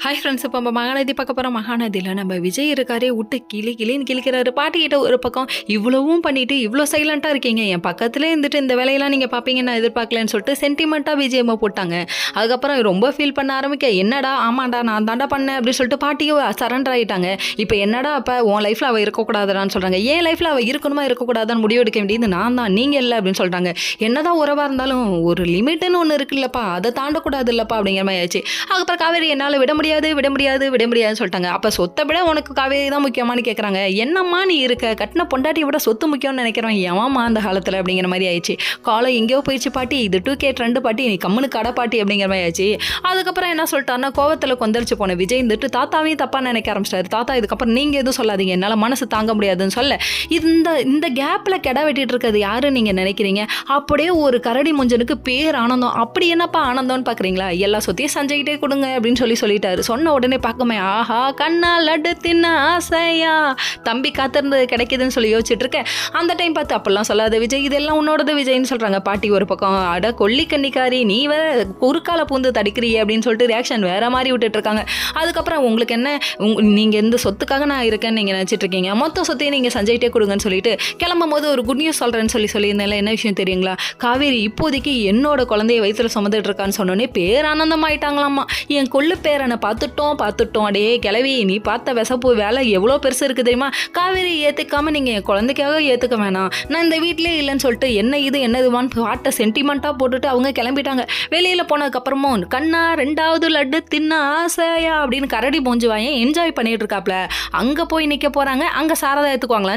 Hi friends, இப்போ நம்ம மகாநதி பார்க்க போகிறோம். மகாநதியில் நம்ம விஜய் இருக்காரே, விட்டு கிளின்னு கிழிக்கிறாரு. பாட்டிக்கிட்ட ஒரு பக்கம் இவ்வளவும் பண்ணிட்டு இவ்வளோ சைலண்ட்டாக இருக்கீங்க, என் பக்கத்துலேயே இருந்துட்டு இந்த வேலையெல்லாம் நீங்கள் பார்ப்பீங்கன்னு நான் எதிர்பார்க்கலன்னு சொல்லிட்டு சென்டிமெண்ட்டாக விஜயம்மா போட்டாங்க. அதுக்கப்புறம் ரொம்ப ஃபீல் பண்ண ஆரம்பிக்க, என்னடா ஆமாண்டா நான் தாண்டா பண்ணேன் அப்படின்னு சொல்லிட்டு பாட்டியும் சரண்டர் ஆகிட்டாங்க. இப்போ என்னடா அப்போ உன் லைஃப்பில் அவள் இருக்கக்கூடாதான்னு சொல்கிறாங்க. என் லைஃப்பில் அவள் இருக்கணுமா இருக்கக்கூடாதான்னு முடிவு எடுக்க வேண்டியது நான் தான், நீங்கள் இல்லை அப்படின்னு சொல்கிறாங்க. என்னதான் உறவாக இருந்தாலும் ஒரு லிமிட்டுன்னு ஒன்று இருக்குல்லப்பா, அதை தாண்டக்கூடாது இல்லப்பா அப்படிங்கிற மாதிரி ஆயிடுச்சு. அதுக்கப்புறம் காவேரி என்னால் விட முடியாதுன்னு சொல்லிட்டாங்க. அப்போ சொத்தை விட உனக்கு காவேரி தான் முக்கியமானு கேட்குறாங்க. என்னம்மா நீ இருக்க, கட்டின பொண்டாட்டியை விட சொத்து முக்கியம்னு நினைக்கிறவன் எவன்மா அந்த காலத்தில் அப்படிங்கிற மாதிரி ஆயிடுச்சு. காலம் எங்கேயோ போயிடுச்சு பாட்டி, இது 2K ட்ரெண்டு பாட்டி, நீ கம்முனு கடை பாட்டி அப்படிங்கிற மாதிரி ஆயிடுச்சு. அதுக்கப்புறம் என்ன சொல்லிட்டாருன்னா, கோவத்தில் கொந்தளிச்சு போன விஜய் இருந்துட்டு தாத்தாவையும் தப்பாக நினைக்க ஆரம்பிச்சிட்டாரு. தாத்தா இதுக்கப்புறம் நீங்கள் எதுவும் சொல்லாதீங்க, என்னால் மனசு தாங்க முடியாதுன்னு சொல்ல, இந்த கேப்பில் கெடா வெட்டிட்டு இருக்கிறது யாருன்னு நீங்கள் நினைக்கிறீங்க? அப்படியே ஒரு கரடி முஞ்சனுக்கு பேர் ஆனந்தம். அப்படி என்னப்பா ஆனந்தம்னு பார்க்குறீங்களா? எல்லா சொத்தையும் சஞ்சய்கிட்டே கொடுங்க அப்படின்னு சொல்லிட்டாரு. சொன்ன உடனே பார்க்கமே, ஆஹா கண்ணா லட்டு தின்ன ஆசையா, தம்பி காத்திருந்தது கிடைக்குதுன்னு சொல்லி யோசிச்சுட்டு இருக்கேன். அந்த டைம் பார்த்து அப்படிலாம் சொல்லாத விஜய், இதெல்லாம் உன்னோடது விஜய்னு சொல்கிறாங்க. பாட்டி ஒரு பக்கம், அட கொல்லி கண்ணிக்காரி நீ வேற குறுக்கால பூந்து தடிக்கிறிய அப்படின்னு சொல்லிட்டு ரியாக்ஷன் வேற மாதிரி விட்டுட்டு இருக்காங்க. அதுக்கப்புறம் உங்களுக்கு என்ன, நீங்கள் எந்த சொத்துக்காக நான் இருக்கேன்னு நீங்கள் நினச்சிட்டு இருக்கீங்க, மொத்த சொத்தையும் நீங்கள் சஞ்சய்கிட்டே கொடுங்கன்னு சொல்லிட்டு கிளம்பும் போது ஒரு குட் நியூஸ் சொல்கிறேன்னு சொல்லியிருந்தேன். என்ன விஷயம் தெரியுங்களா? காவேரி இப்போதைக்கு என்னோட குழந்தைய வயிற்றுல சுமந்துட்டு இருக்கான்னு சொன்னோன்னே பேர் ஆனந்தமாயிட்டாங்களாமா. என் கொள்ளு பேரனை பார்த்துட்டோம் அடே கிளவி, நீ பார்த்த விசப்பு வேலை எவ்வளோ பெருசு இருக்குது தெரியுமா? காவேரி ஏற்றுக்காம நீங்கள் என் குழந்தைக்காக ஏற்றுக்க வேணாம், நான் இந்த வீட்டிலே இல்லைன்னு சொல்லிட்டு என்னதுவான்னு பாட்டை சென்டிமெண்ட்டாக போட்டுட்டு அவங்க கிளம்பிட்டாங்க. வெளியில் போனதுக்கப்புறமும் கண்ணா 2வது லட்டு தின்ன ஆசையா அப்படின்னு கரடி மூஞ்சுவாயன் என்ஜாய் பண்ணிட்டு இருக்காப்ல. அங்கே போய் நிற்க போகிறாங்க. அங்கே சாரதா ஏற்றுக்குவாங்களா?